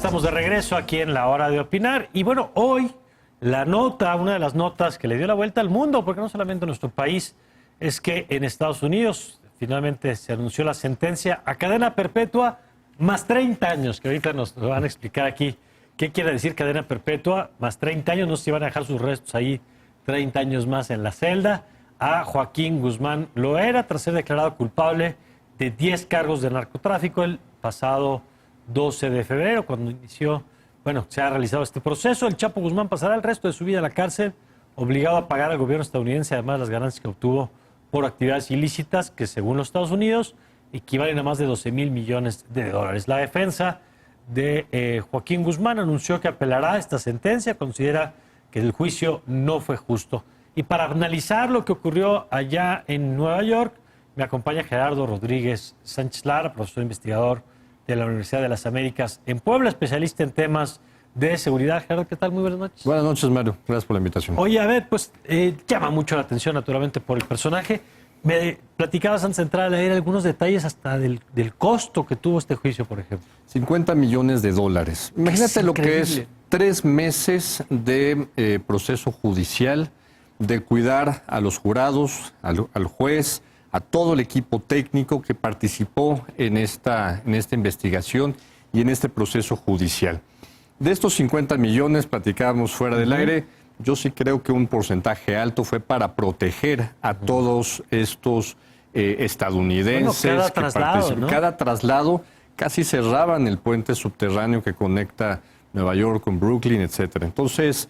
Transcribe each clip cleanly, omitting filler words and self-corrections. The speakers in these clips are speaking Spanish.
estamos de regreso aquí en La Hora de Opinar. Y bueno, hoy una de las notas que le dio la vuelta al mundo, porque no solamente en nuestro país, es que en Estados Unidos finalmente se anunció la sentencia a cadena perpetua más 30 años, que ahorita nos van a explicar aquí qué quiere decir cadena perpetua, más 30 años, no se van a dejar sus restos ahí 30 años más en la celda, a Joaquín Guzmán Loera, tras ser declarado culpable de 10 cargos de narcotráfico el pasado 12 de febrero, cuando se ha realizado este proceso. El Chapo Guzmán pasará el resto de su vida en la cárcel, obligado a pagar al gobierno estadounidense, además de las ganancias que obtuvo por actividades ilícitas, que según los Estados Unidos equivalen a más de 12,000 millones de dólares. La defensa de Joaquín Guzmán anunció que apelará a esta sentencia, considera que el juicio no fue justo. Y para analizar lo que ocurrió allá en Nueva York, me acompaña Gerardo Rodríguez Sánchez Lara, profesor investigador de la Universidad de las Américas en Puebla, especialista en temas de seguridad. Gerardo, ¿qué tal? Muy buenas noches. Buenas noches, Mario. Gracias por la invitación. Oye, a ver, pues llama mucho la atención, naturalmente, por el personaje. Me platicabas antes de entrar a leer algunos detalles hasta del costo que tuvo este juicio, por ejemplo. 50 millones de dólares. Imagínate lo que es 3 meses de proceso judicial, de cuidar a los jurados, al juez, a todo el equipo técnico que participó en esta investigación y en este proceso judicial. De estos 50 millones, platicábamos fuera del aire, yo sí creo que un porcentaje alto fue para proteger a todos estos estadounidenses. Bueno, cada traslado, ¿no? Cada traslado, casi cerraban el puente subterráneo que conecta Nueva York con Brooklyn, etcétera. Entonces,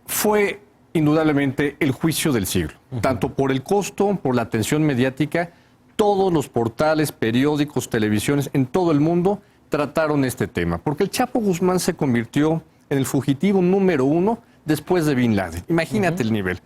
fue indudablemente el juicio del siglo, tanto por el costo, por la atención mediática. Todos los portales, periódicos, televisiones en todo el mundo trataron este tema, porque el Chapo Guzmán se convirtió en el fugitivo número 1 después de Bin Laden. Imagínate el nivel.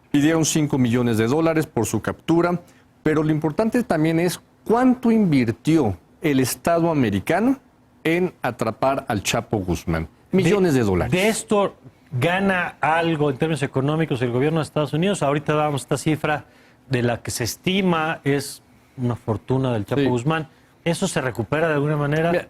Pidieron 5 millones de dólares por su captura, pero lo importante también es cuánto invirtió el Estado americano en atrapar al Chapo Guzmán. Millones de dólares. De esto gana algo en términos económicos el gobierno de Estados Unidos. Ahorita dábamos esta cifra de la que se estima es una fortuna del Chapo Guzmán. ¿Eso se recupera de alguna manera? Mira,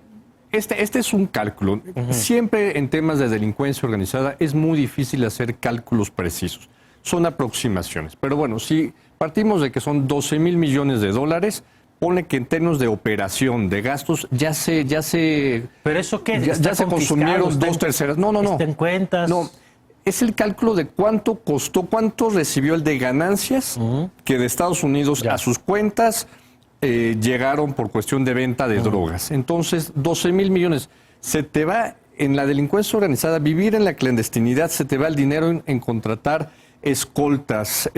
este es un cálculo. Siempre en temas de delincuencia organizada es muy difícil hacer cálculos precisos. Son aproximaciones. Pero bueno, si partimos de que son 12,000 millones de dólares, pone que en términos de operación, de gastos, ya se ¿Pero eso qué? Ya se consumieron 2/3. No. ¿Está en cuentas? No, es el cálculo de cuánto costó, cuánto recibió el de ganancias que de Estados Unidos a sus cuentas llegaron por cuestión de venta de drogas. Entonces, 12,000 millones. Se te va en la delincuencia organizada, vivir en la clandestinidad, se te va el dinero en contratar escoltas,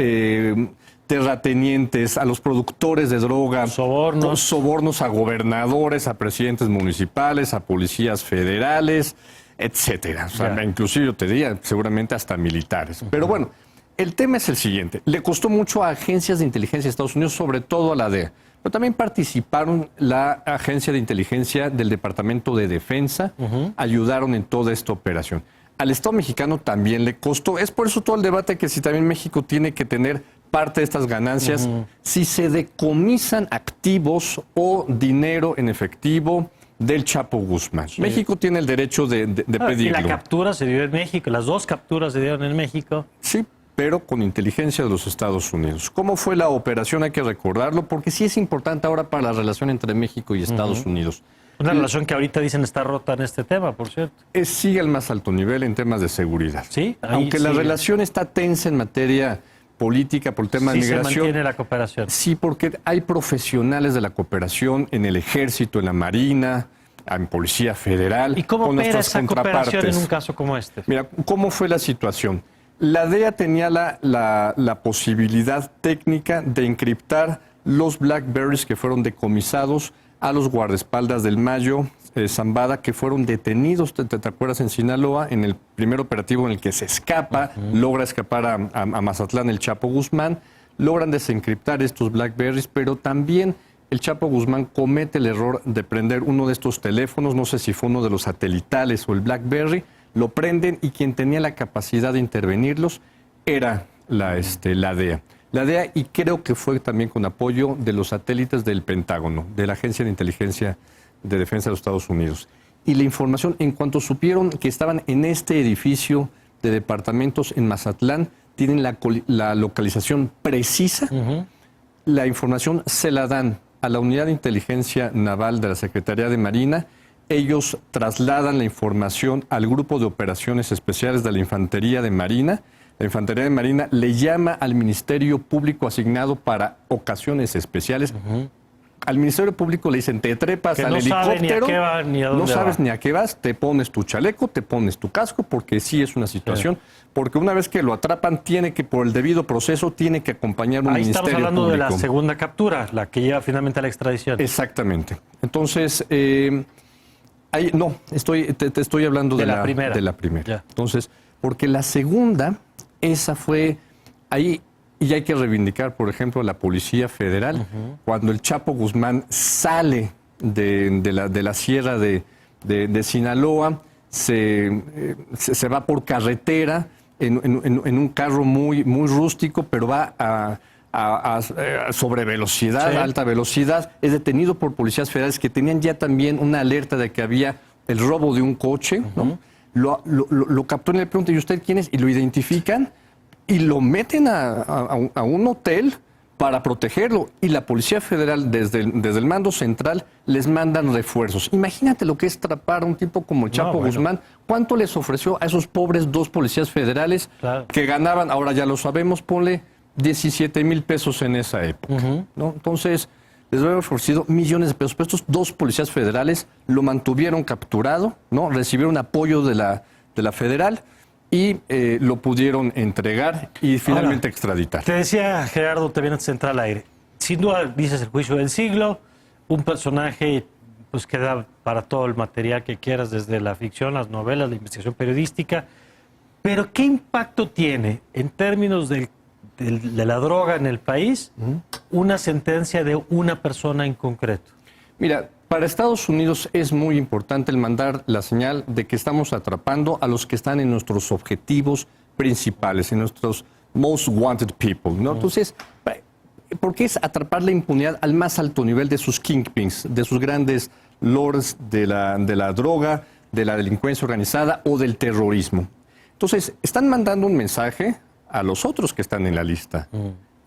terratenientes, a los productores de droga, sobornos a gobernadores, a presidentes municipales, a policías federales, etcétera. O sea, inclusive yo te diría, seguramente hasta militares. Pero bueno, el tema es el siguiente. Le costó mucho a agencias de inteligencia de Estados Unidos, sobre todo a la DEA. Pero también participaron la agencia de inteligencia del Departamento de Defensa, ayudaron en toda esta operación. Al Estado mexicano también le costó. Es por eso todo el debate que si también México tiene que tener parte de estas ganancias, si se decomisan activos o dinero en efectivo del Chapo Guzmán. Sí. México tiene el derecho de pedirlo. Y la captura se dio en México, las 2 capturas se dieron en México. Sí, pero con inteligencia de los Estados Unidos. ¿Cómo fue la operación? Hay que recordarlo, porque sí es importante ahora para la relación entre México y Estados Unidos. Una relación que ahorita dicen está rota en este tema, por cierto. Sigue al más alto nivel en temas de seguridad. Sí. Aunque la relación está tensa en materia política por el tema de migración. Sí se mantiene la cooperación. Sí, porque hay profesionales de la cooperación en el Ejército, en la Marina, en Policía Federal. ¿Y cómo opera esa cooperación en un caso como este? Mira, ¿cómo fue la situación? La DEA tenía la posibilidad técnica de encriptar los Blackberries que fueron decomisados a los guardaespaldas del Mayo Zambada, que fueron detenidos, ¿te acuerdas? En Sinaloa, en el primer operativo en el que se escapa, logra escapar a Mazatlán el Chapo Guzmán, logran desencriptar estos Blackberries, pero también el Chapo Guzmán comete el error de prender uno de estos teléfonos, no sé si fue uno de los satelitales o el Blackberry, lo prenden y quien tenía la capacidad de intervenirlos era la DEA. La DEA, y creo que fue también con apoyo de los satélites del Pentágono, de la Agencia de Inteligencia de Defensa de los Estados Unidos. Y la información, en cuanto supieron que estaban en este edificio de departamentos en Mazatlán, tienen la localización precisa, la información se la dan a la Unidad de Inteligencia Naval de la Secretaría de Marina. Ellos trasladan la información al Grupo de Operaciones Especiales de la Infantería de Marina. La Infantería de Marina le llama al Ministerio Público asignado para ocasiones especiales. Al Ministerio Público le dicen, te trepas al helicóptero, no sabes ni a qué vas, te pones tu chaleco, te pones tu casco, porque sí es una situación, porque una vez que lo atrapan, tiene que, por el debido proceso, tiene que acompañar un Ministerio Público. Ahí estamos hablando de la segunda captura, la que lleva finalmente a la extradición. Exactamente. Entonces, te estoy hablando de la primera. De la primera. Ya. Entonces, porque la segunda, esa fue ahí. Y hay que reivindicar, por ejemplo, a la Policía Federal. Cuando el Chapo Guzmán sale de la sierra de Sinaloa, se va por carretera en un carro muy rústico, pero va a sobre velocidad, sí, alta velocidad. Es detenido por policías federales que tenían ya también una alerta de que había el robo de un coche, ¿no? Lo capturan y le preguntan, ¿y usted quién es? Y lo identifican. Y lo meten a un hotel para protegerlo. Y la Policía Federal, desde el mando central, les mandan refuerzos. Imagínate lo que es atrapar a un tipo como el Chapo Guzmán. ¿Cuánto les ofreció a esos pobres 2 policías federales que ganaban, ahora ya lo sabemos, ponle 17,000 pesos en esa época? ¿No? Entonces, les habían ofrecido millones de pesos. Pero estos 2 policías federales lo mantuvieron capturado, ¿no? Recibieron apoyo de la federal. Y lo pudieron entregar y finalmente extraditar. Te decía Gerardo, te vienes a entrar al aire. Sin duda, dices el juicio del siglo, un personaje pues que da para todo el material que quieras, desde la ficción, las novelas, la investigación periodística. Pero ¿qué impacto tiene en términos de la droga en el país una sentencia de una persona en concreto? Mira, para Estados Unidos es muy importante el mandar la señal de que estamos atrapando a los que están en nuestros objetivos principales, en nuestros most wanted people, ¿no? Entonces, porque es atrapar la impunidad al más alto nivel de sus kingpins, de sus grandes lords de la droga, de la delincuencia organizada o del terrorismo. Entonces, están mandando un mensaje a los otros que están en la lista.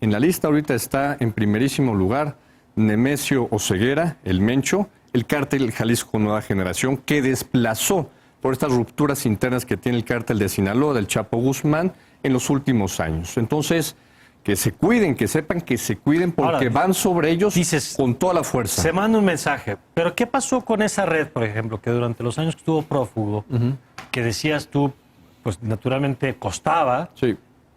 En la lista ahorita está en primerísimo lugar Nemesio Oseguera, el Mencho, el cártel Jalisco Nueva Generación, que desplazó por estas rupturas internas que tiene el cártel de Sinaloa, del Chapo Guzmán, en los últimos años. Entonces, que se cuiden, que sepan que se cuiden, porque ahora, van sobre ellos con toda la fuerza. Se manda un mensaje. Pero ¿qué pasó con esa red, por ejemplo, que durante los años que estuvo prófugo, que decías tú, pues naturalmente costaba,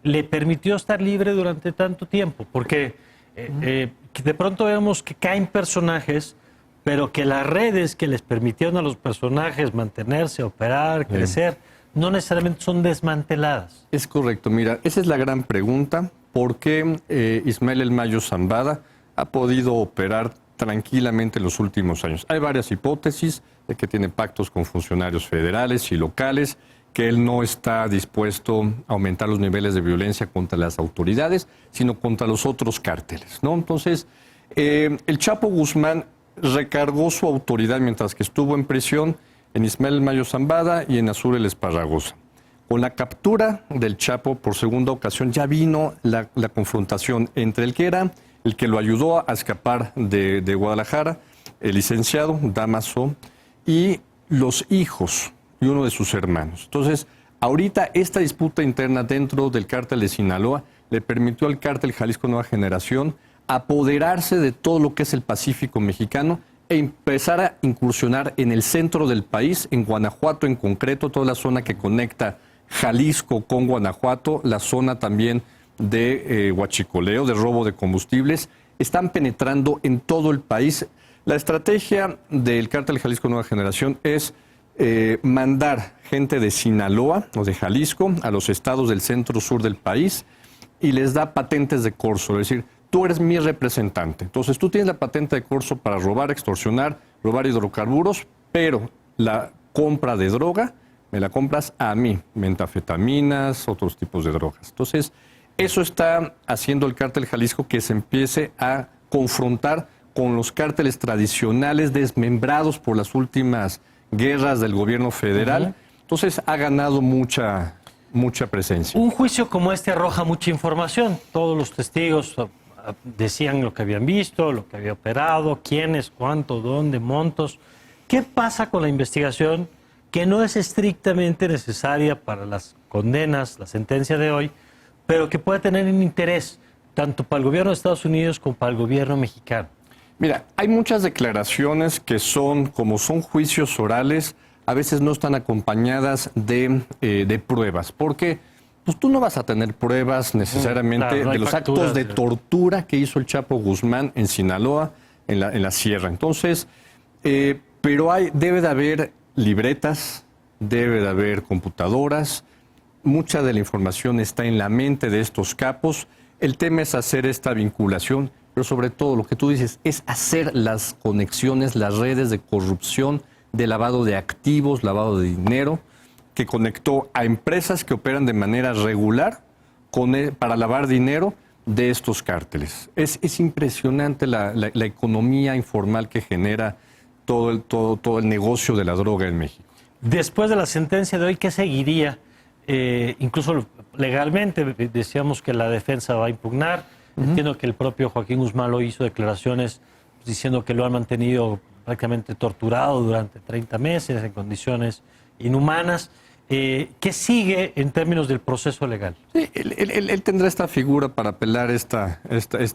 le permitió estar libre durante tanto tiempo? Porque de pronto vemos que caen personajes, pero que las redes que les permitieron a los personajes mantenerse, operar, crecer, no necesariamente son desmanteladas. Es correcto. Mira, esa es la gran pregunta. ¿Por qué Ismael El Mayo Zambada ha podido operar tranquilamente en los últimos años? Hay varias hipótesis de que tiene pactos con funcionarios federales y locales, que él no está dispuesto a aumentar los niveles de violencia contra las autoridades, sino contra los otros cárteles, ¿no? Entonces, el Chapo Guzmán recargó su autoridad mientras que estuvo en prisión en Ismael El Mayo Zambada y en Azur El Esparragosa. Con la captura del Chapo por segunda ocasión ya vino la confrontación entre el que lo ayudó a escapar de Guadalajara, el licenciado Damaso, y los hijos y uno de sus hermanos. Entonces, ahorita esta disputa interna dentro del cártel de Sinaloa le permitió al cártel Jalisco Nueva Generación apoderarse de todo lo que es el Pacífico mexicano e empezar a incursionar en el centro del país, en Guanajuato en concreto, toda la zona que conecta Jalisco con Guanajuato, la zona también de huachicoleo, de robo de combustibles, están penetrando en todo el país. La estrategia del cártel Jalisco Nueva Generación es mandar gente de Sinaloa o de Jalisco a los estados del centro-sur del país y les da patentes de corso, es decir, tú eres mi representante. Entonces, tú tienes la patente de corso para robar, extorsionar, robar hidrocarburos, pero la compra de droga me la compras a mí, metanfetaminas, otros tipos de drogas. Entonces, eso está haciendo el cártel Jalisco, que se empiece a confrontar con los cárteles tradicionales desmembrados por las últimas guerras del gobierno federal. Entonces ha ganado mucha presencia. Un juicio como este arroja mucha información. Todos los testigos decían lo que habían visto, lo que había operado, quiénes, cuánto, dónde, montos. ¿Qué pasa con la investigación que no es estrictamente necesaria para las condenas, la sentencia de hoy, pero que puede tener un interés tanto para el gobierno de Estados Unidos como para el gobierno mexicano? Mira, hay muchas declaraciones que como son juicios orales, a veces no están acompañadas de pruebas, porque pues tú no vas a tener pruebas necesariamente claro, no de los actos de tortura que hizo el Chapo Guzmán en Sinaloa, en la sierra. Entonces, pero debe de haber libretas, debe de haber computadoras, mucha de la información está en la mente de estos capos. El tema es hacer esta vinculación, pero sobre todo lo que tú dices es hacer las conexiones, las redes de corrupción, de lavado de activos, lavado de dinero, que conectó a empresas que operan de manera regular para lavar dinero de estos cárteles. Es impresionante la economía informal que genera todo el negocio de la droga en México. Después de la sentencia de hoy, ¿qué seguiría? Incluso legalmente decíamos que la defensa va a impugnar. Entiendo que el propio Joaquín Guzmán lo hizo declaraciones diciendo que lo han mantenido prácticamente torturado durante 30 meses en condiciones inhumanas. ¿Qué sigue en términos del proceso legal? Sí, él tendrá esta figura para apelar esta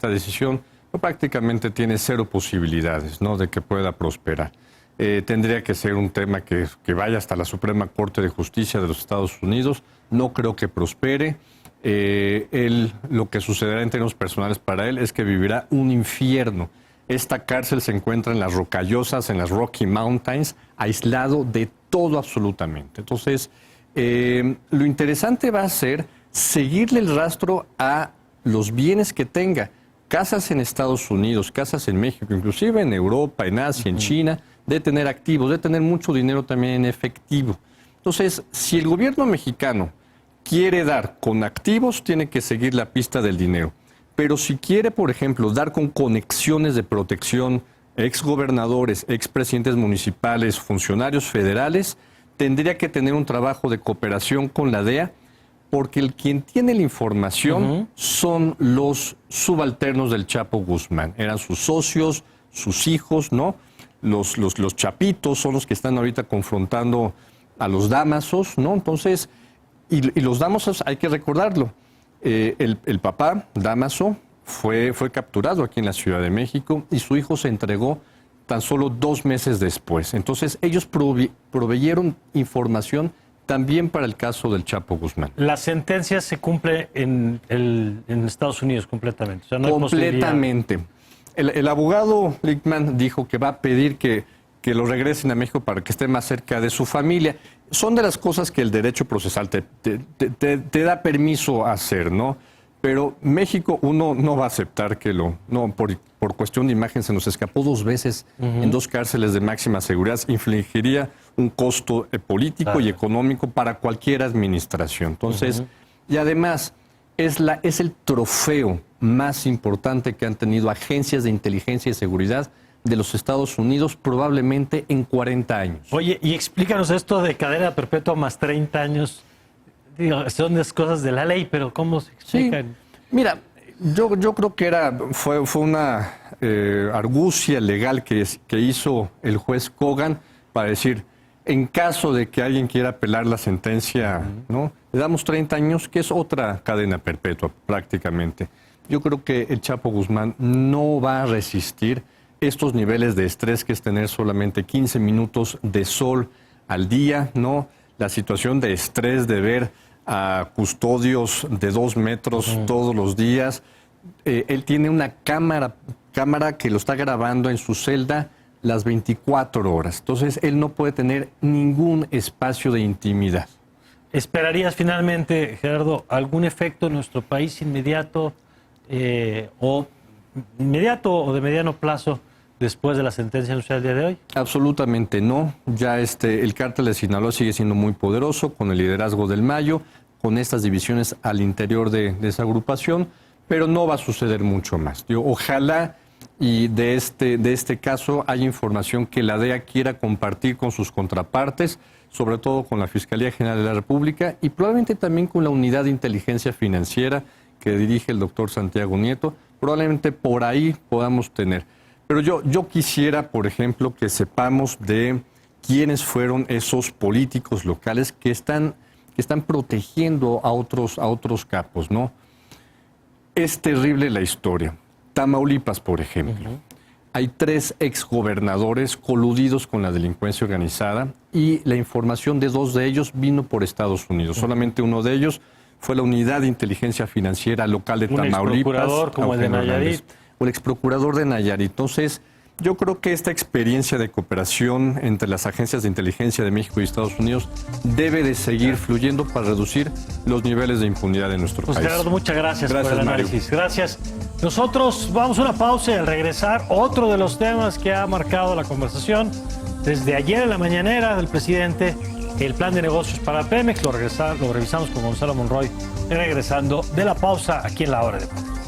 decisión. Prácticamente tiene cero posibilidades, ¿no?, de que pueda prosperar. Tendría que ser un tema que vaya hasta la Suprema Corte de Justicia de los Estados Unidos. No creo que prospere. Lo que sucederá en términos personales para él es que vivirá un infierno. Esta cárcel se encuentra en las Rocallosas, en las Rocky Mountains, aislado de todo absolutamente. Entonces, lo interesante va a ser seguirle el rastro a los bienes que tenga. Casas en Estados Unidos, casas en México, inclusive en Europa, en Asia, en China, de tener activos, de tener mucho dinero también en efectivo. Entonces, si el gobierno mexicano quiere dar con activos, tiene que seguir la pista del dinero. Pero si quiere, por ejemplo, dar con conexiones de protección, exgobernadores, expresidentes municipales, funcionarios federales, tendría que tener un trabajo de cooperación con la DEA, porque quien tiene la información son los subalternos del Chapo Guzmán. Eran sus socios, sus hijos, ¿no? Los chapitos son los que están ahorita confrontando a los Dámasos, ¿no? Entonces, y los Dámasos hay que recordarlo. El papá, Dámaso, fue capturado aquí en la Ciudad de México y su hijo se entregó tan solo 2 meses después. Entonces, ellos proveyeron información también para el caso del Chapo Guzmán. La sentencia se cumple en Estados Unidos completamente. O sea, no completamente. El abogado Lichtman dijo que va a pedir que lo regresen a México para que esté más cerca de su familia. Son de las cosas que el derecho procesal te da permiso a hacer, ¿no? Pero México, uno no va a aceptar que por cuestión de imagen se nos escapó 2 veces en 2 cárceles de máxima seguridad. Infligiría un costo político y económico para cualquier administración. Entonces, y además, es el trofeo más importante que han tenido agencias de inteligencia y seguridad de los Estados Unidos probablemente en 40 años. Oye, y explícanos esto de cadena perpetua más 30 años. Digo, son las cosas de la ley, pero ¿cómo se explican? Sí. Mira, yo creo que fue una argucia legal que hizo el juez Kogan para decir, en caso de que alguien quiera apelar la sentencia, ¿no?, le damos 30 años, que es otra cadena perpetua prácticamente. Yo creo que el Chapo Guzmán no va a resistir estos niveles de estrés que es tener solamente 15 minutos de sol al día, ¿no? La situación de estrés de ver a custodios de 2 metros todos los días. Él tiene una cámara que lo está grabando en su celda las 24 horas. Entonces, él no puede tener ningún espacio de intimidad. ¿Esperarías finalmente, Gerardo, algún efecto en nuestro país inmediato o de mediano plazo después de la sentencia anunciada el día de hoy? Absolutamente no. Ya el cártel de Sinaloa sigue siendo muy poderoso con el liderazgo del Mayo, con estas divisiones al interior de esa agrupación, pero no va a suceder mucho más. Ojalá y de este caso hay información que la DEA quiera compartir con sus contrapartes, sobre todo con la Fiscalía General de la República y probablemente también con la Unidad de Inteligencia Financiera que dirige el doctor Santiago Nieto. Probablemente por ahí podamos tener. Pero yo quisiera, por ejemplo, que sepamos de quiénes fueron esos políticos locales que están protegiendo a otros capos, ¿no? Es terrible la historia. Tamaulipas, por ejemplo. Hay 3 exgobernadores coludidos con la delincuencia organizada y la información de 2 de ellos vino por Estados Unidos. Solamente uno de ellos fue la Unidad de Inteligencia Financiera local de Tamaulipas. Un exprocurador como el de Nayarit. O el exprocurador de Nayarit. Entonces, yo creo que esta experiencia de cooperación entre las agencias de inteligencia de México y Estados Unidos debe de seguir fluyendo para reducir los niveles de impunidad en nuestro país. Gerardo, muchas gracias por el análisis. Mario. Gracias. Nosotros vamos a una pausa y al regresar, otro de los temas que ha marcado la conversación desde ayer en la mañanera del presidente, el plan de negocios para Pemex. Lo revisamos con Gonzalo Monroy regresando de la pausa aquí en La Hora de Deportes.